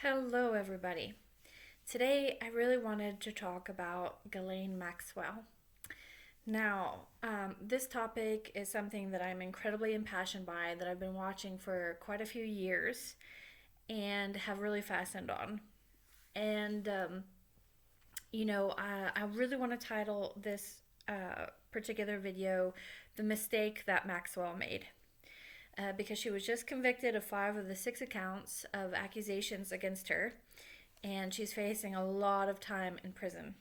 Hello, everybody. Today, I really wanted to talk about Ghislaine Maxwell. Now, this topic is something that I'm incredibly impassioned by, that I've been watching for quite a few years and have really fastened on. And, I really want to title this particular video The Mistake That Maxwell Made. Because she was just convicted of 5 of the 6 accounts of accusations against her, and she's facing a lot of time in prison.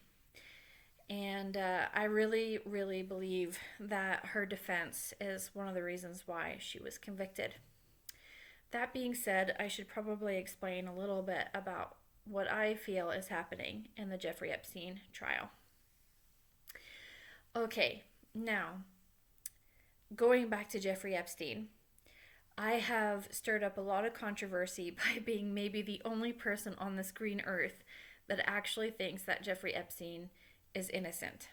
And I really, really believe that her defense is one of the reasons why she was convicted. That being said, I should probably explain a little bit about what I feel is happening in the Jeffrey Epstein trial. Okay, now, going back to Jeffrey Epstein, I have stirred up a lot of controversy by being maybe the only person on this green earth that actually thinks that Jeffrey Epstein is innocent.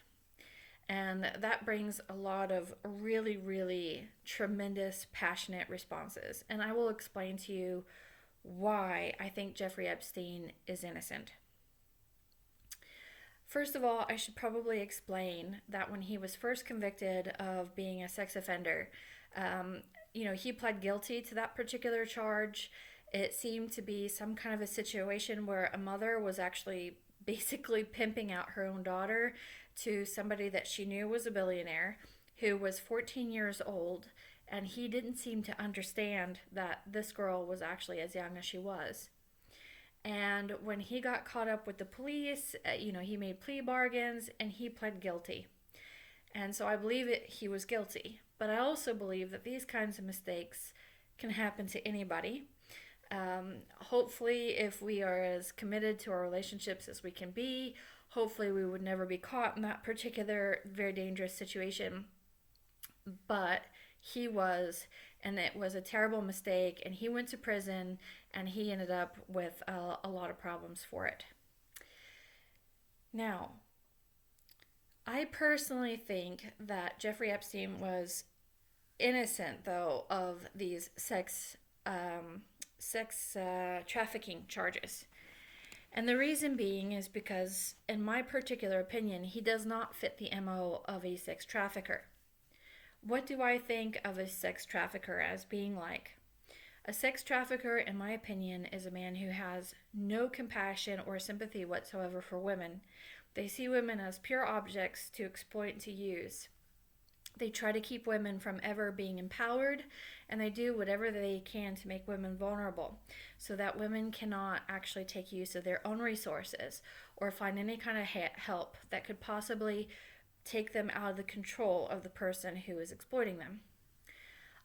And that brings a lot of really, really tremendous, passionate responses. And I will explain to you why I think Jeffrey Epstein is innocent. First of all, I should probably explain that when he was first convicted of being a sex offender, he pled guilty to that particular charge. It seemed to be some kind of a situation where a mother was actually basically pimping out her own daughter to somebody that she knew was a billionaire who was 14 years old, and he didn't seem to understand that this girl was actually as young as she was. And when he got caught up with the police, he made plea bargains and he pled guilty. And so I believe he was guilty. But I also believe that these kinds of mistakes can happen to anybody. Hopefully, if we are as committed to our relationships as we can be, hopefully we would never be caught in that particular very dangerous situation. But he was, and it was a terrible mistake, and he went to prison, and he ended up with a lot of problems for it. Now, I personally think that Jeffrey Epstein was innocent, though, of these sex trafficking charges. And the reason being is because, in my particular opinion, he does not fit the MO of a sex trafficker. What do I think of a sex trafficker as being like? A sex trafficker, in my opinion, is a man who has no compassion or sympathy whatsoever for women. They see women as pure objects to exploit and to use. They try to keep women from ever being empowered, and they do whatever they can to make women vulnerable so that women cannot actually take use of their own resources or find any kind of help that could possibly take them out of the control of the person who is exploiting them.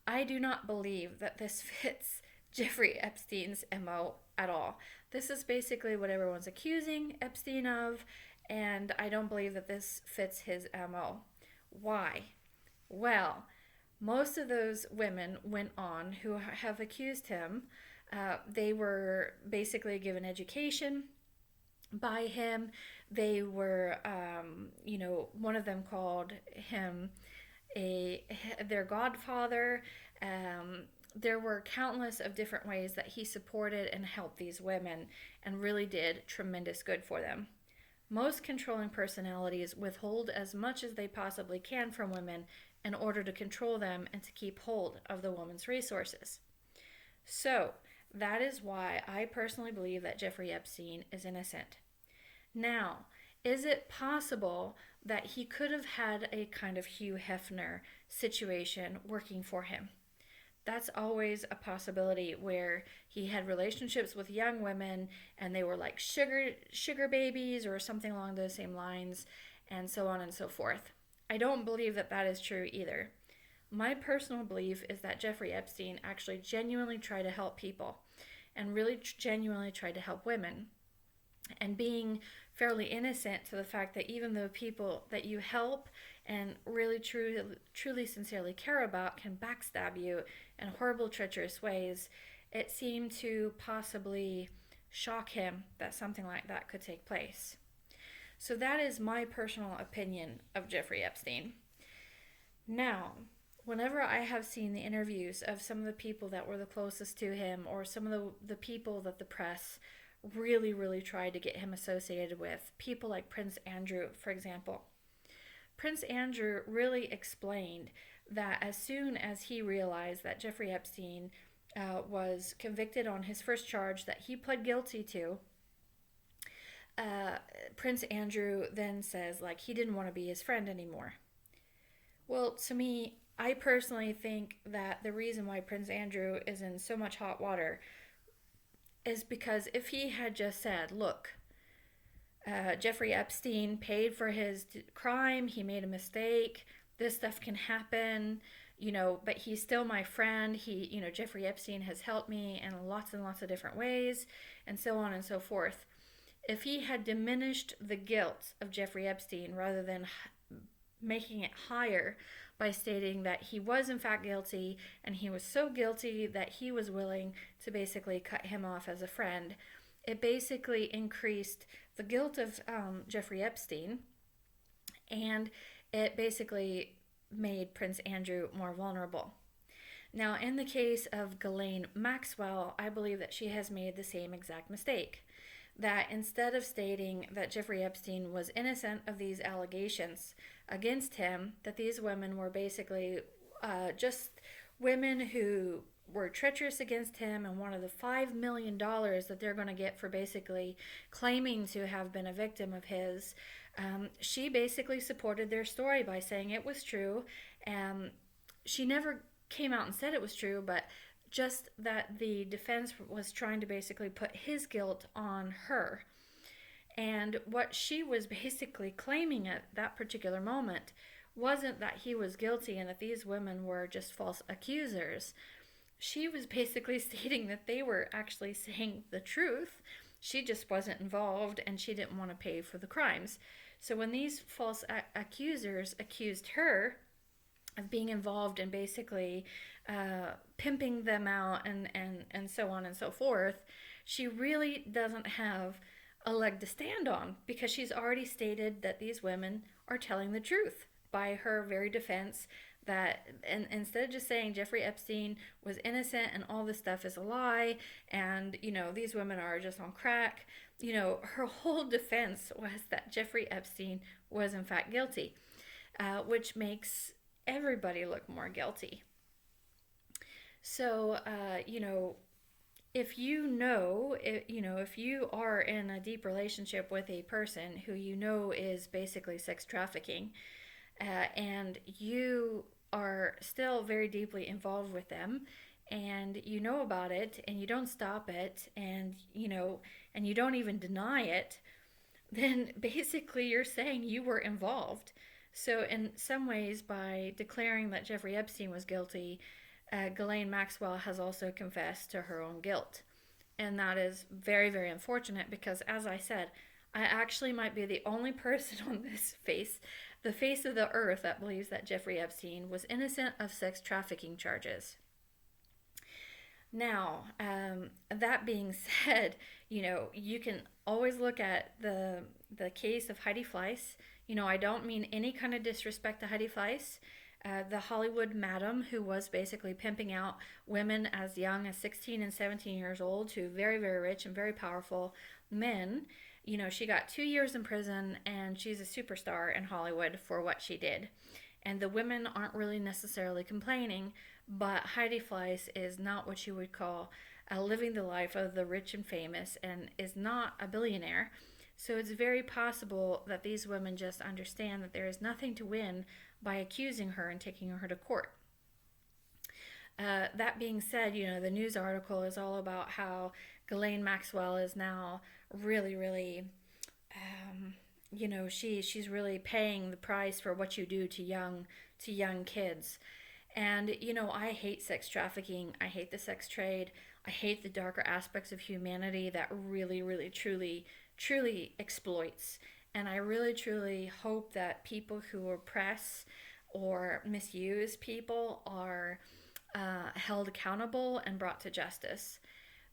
I do not believe that this fits Jeffrey Epstein's MO at all. This is basically what everyone's accusing Epstein of, and I don't believe that this fits his MO. Why? Well, most of those women went on who have accused him. They were basically given education by him. They were, one of them called him their godfather. There were countless of different ways that he supported and helped these women and really did tremendous good for them. Most controlling personalities withhold as much as they possibly can from women in order to control them and to keep hold of the woman's resources. So, that is why I personally believe that Jeffrey Epstein is innocent. Now, is it possible that he could have had a kind of Hugh Hefner situation working for him? That's always a possibility, where he had relationships with young women and they were like sugar babies or something along those same lines, and so on and so forth. I don't believe that that is true either. My personal belief is that Jeffrey Epstein actually genuinely tried to help people and really genuinely tried to help women. And being fairly innocent to the fact that even the people that you help and really truly sincerely care about can backstab you in horrible, treacherous ways, it seemed to possibly shock him that something like that could take place. So that is my personal opinion of Jeffrey Epstein. Now, whenever I have seen the interviews of some of the people that were the closest to him, or some of the people that the press really, really tried to get him associated with. People like Prince Andrew, for example. Prince Andrew really explained that as soon as he realized that Jeffrey Epstein was convicted on his first charge that he pled guilty to, Prince Andrew then says, like, he didn't want to be his friend anymore. Well, to me, I personally think that the reason why Prince Andrew is in so much hot water is because if he had just said, look, Jeffrey Epstein paid for his crime, he made a mistake, this stuff can happen, but he's still my friend. Jeffrey Epstein has helped me in lots and lots of different ways, and so on and so forth. If he had diminished the guilt of Jeffrey Epstein rather than making it higher by stating that he was in fact guilty, and he was so guilty that he was willing to basically cut him off as a friend, it basically increased the guilt of Jeffrey Epstein, and it basically made Prince Andrew more vulnerable. Now, in the case of Ghislaine Maxwell, I believe that she has made the same exact mistake. That instead of stating that Jeffrey Epstein was innocent of these allegations against him, that these women were basically just women who were treacherous against him and wanted the $5 million that they're going to get for basically claiming to have been a victim of his, she basically supported their story by saying it was true. She never came out and said it was true, but just that the defense was trying to basically put his guilt on her. And what she was basically claiming at that particular moment wasn't that he was guilty and that these women were just false accusers. She was basically stating that they were actually saying the truth. She just wasn't involved and she didn't want to pay for the crimes. So when these false accusers accused her of being involved in basically pimping them out and so on and so forth, she really doesn't have a leg to stand on, because she's already stated that these women are telling the truth by her very defense, that and instead of just saying Jeffrey Epstein was innocent and all this stuff is a lie and these women are just on crack, her whole defense was that Jeffrey Epstein was in fact guilty, which makes everybody look more guilty. So if you are in a deep relationship with a person who is basically sex trafficking, and you are still very deeply involved with them, and you know about it, and you don't stop it, and you don't even deny it, then basically you're saying you were involved. So in some ways, by declaring that Jeffrey Epstein was guilty, Ghislaine Maxwell has also confessed to her own guilt. And that is very, very unfortunate, because as I said, I actually might be the only person on the face of the earth, that believes that Jeffrey Epstein was innocent of sex trafficking charges. Now, that being said, you can always look at the case of Heidi Fleiss. I don't mean any kind of disrespect to Heidi Fleiss, the Hollywood madam who was basically pimping out women as young as 16 and 17 years old to very, very rich and very powerful men. She got 2 years in prison, and she's a superstar in Hollywood for what she did. And the women aren't really necessarily complaining, but Heidi Fleiss is not what you would call living the life of the rich and famous, and is not a billionaire. So it's very possible that these women just understand that there is nothing to win by accusing her and taking her to court. That being said, the news article is all about how Ghislaine Maxwell is now really, really, she's really paying the price for what you do to young kids. And, I hate sex trafficking. I hate the sex trade. I hate the darker aspects of humanity that really, really, truly exploits. And I really, truly hope that people who oppress or misuse people are held accountable and brought to justice.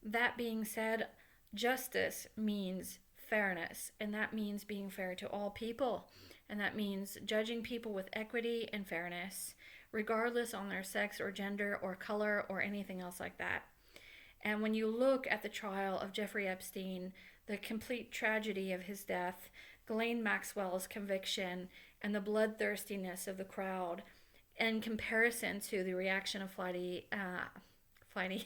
That being said, justice means fairness, and that means being fair to all people, and that means judging people with equity and fairness, regardless on their sex or gender or color or anything else like that. And when you look at the trial of Jeffrey Epstein, the complete tragedy of his death, Ghislaine Maxwell's conviction, and the bloodthirstiness of the crowd, in comparison to the reaction of Heidi Fleiss,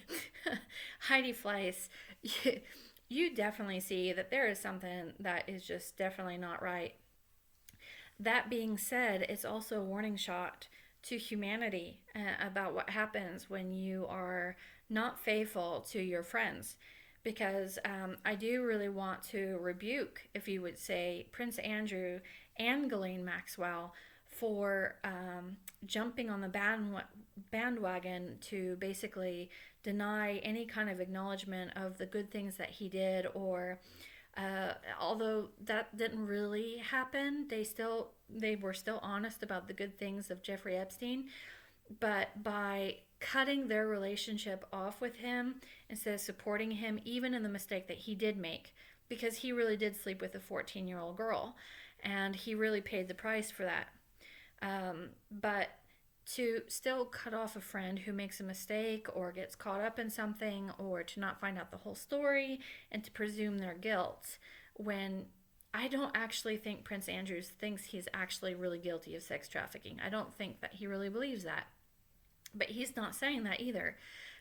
you definitely see that there is something that is just definitely not right. That being said, it's also a warning shot to humanity about what happens when you are not faithful to your friends. Because I do really want to rebuke, if you would say, Prince Andrew and Ghislaine Maxwell for jumping on the bandwagon to basically deny any kind of acknowledgement of the good things that he did, or although that didn't really happen, they were still honest about the good things of Jeffrey Epstein. But by cutting their relationship off with him instead of supporting him, even in the mistake that he did make, because he really did sleep with a 14-year-old girl, and he really paid the price for that. But to still cut off a friend who makes a mistake or gets caught up in something, or to not find out the whole story and to presume their guilt, when I don't actually think Prince Andrew thinks he's actually really guilty of sex trafficking. I don't think that he really believes that. But he's not saying that either,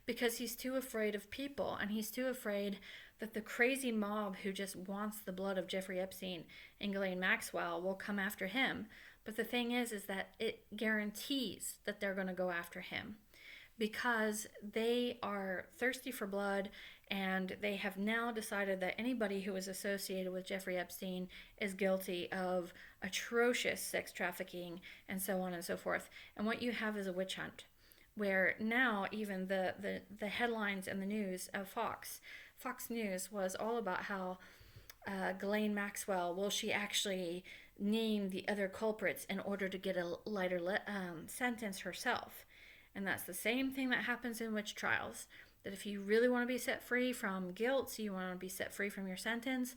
because he's too afraid of people, and he's too afraid that the crazy mob who just wants the blood of Jeffrey Epstein and Ghislaine Maxwell will come after him. But the thing is that it guarantees that they're going to go after him, because they are thirsty for blood, and they have now decided that anybody who is associated with Jeffrey Epstein is guilty of atrocious sex trafficking and so on and so forth. And what you have is a witch hunt, where now even the headlines and the news of Fox News was all about how Ghislaine Maxwell, will she actually name the other culprits in order to get a lighter sentence herself? And that's the same thing that happens in witch trials, that if you really want to be set free from guilt, you want to be set free from your sentence,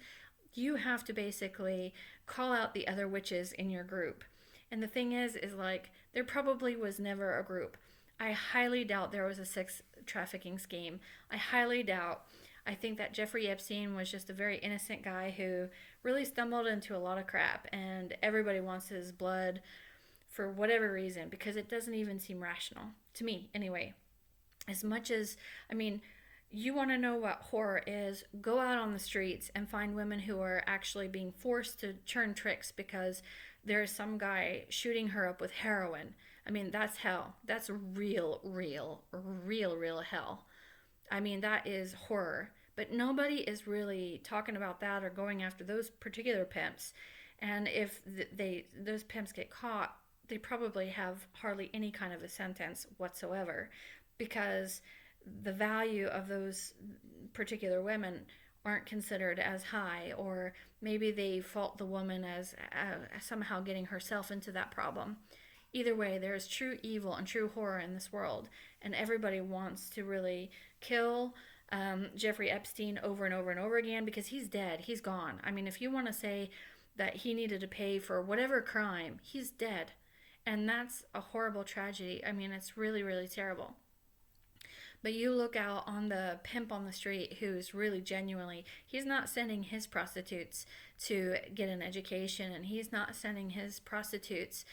you have to basically call out the other witches in your group. And the thing is like, there probably was never a group. I highly doubt there was a sex trafficking scheme. I highly doubt. I think that Jeffrey Epstein was just a very innocent guy who really stumbled into a lot of crap, and everybody wants his blood for whatever reason, because it doesn't even seem rational to me anyway. As much as, you want to know what horror is, go out on the streets and find women who are actually being forced to turn tricks because there's some guy shooting her up with heroin. That's hell. That's real hell. That is horror. But nobody is really talking about that or going after those particular pimps. And if those pimps get caught, they probably have hardly any kind of a sentence whatsoever, because the value of those particular women aren't considered as high, or maybe they fault the woman as somehow getting herself into that problem. Either way, there is true evil and true horror in this world, and everybody wants to really kill Jeffrey Epstein over and over and over again, because he's dead. He's gone. If you want to say that he needed to pay for whatever crime, he's dead. And that's a horrible tragedy. It's really, really terrible. But you look out on the pimp on the street who's really genuinely, he's not sending his prostitutes to get an education, and he's not sending his prostitutes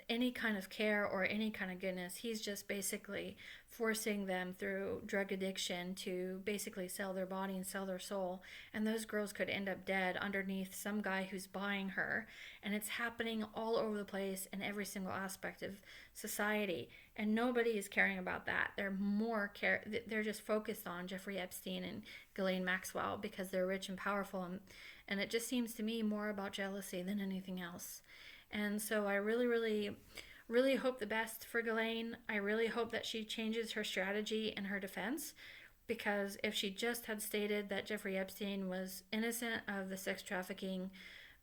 any kind of care or any kind of goodness. He's just basically forcing them through drug addiction to basically sell their body and sell their soul. And those girls could end up dead underneath some guy who's buying her. And it's happening all over the place in every single aspect of society. And nobody is caring about that. They're just focused on Jeffrey Epstein and Ghislaine Maxwell because they're rich and powerful. And it just seems to me more about jealousy than anything else. And so I really, really, really hope the best for Ghislaine. I really hope that she changes her strategy in her defense, because if she just had stated that Jeffrey Epstein was innocent of the sex trafficking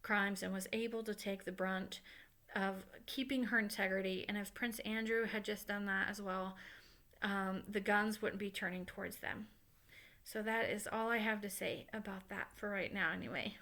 crimes and was able to take the brunt of keeping her integrity, and if Prince Andrew had just done that as well, the guns wouldn't be turning towards them. So that is all I have to say about that for right now anyway.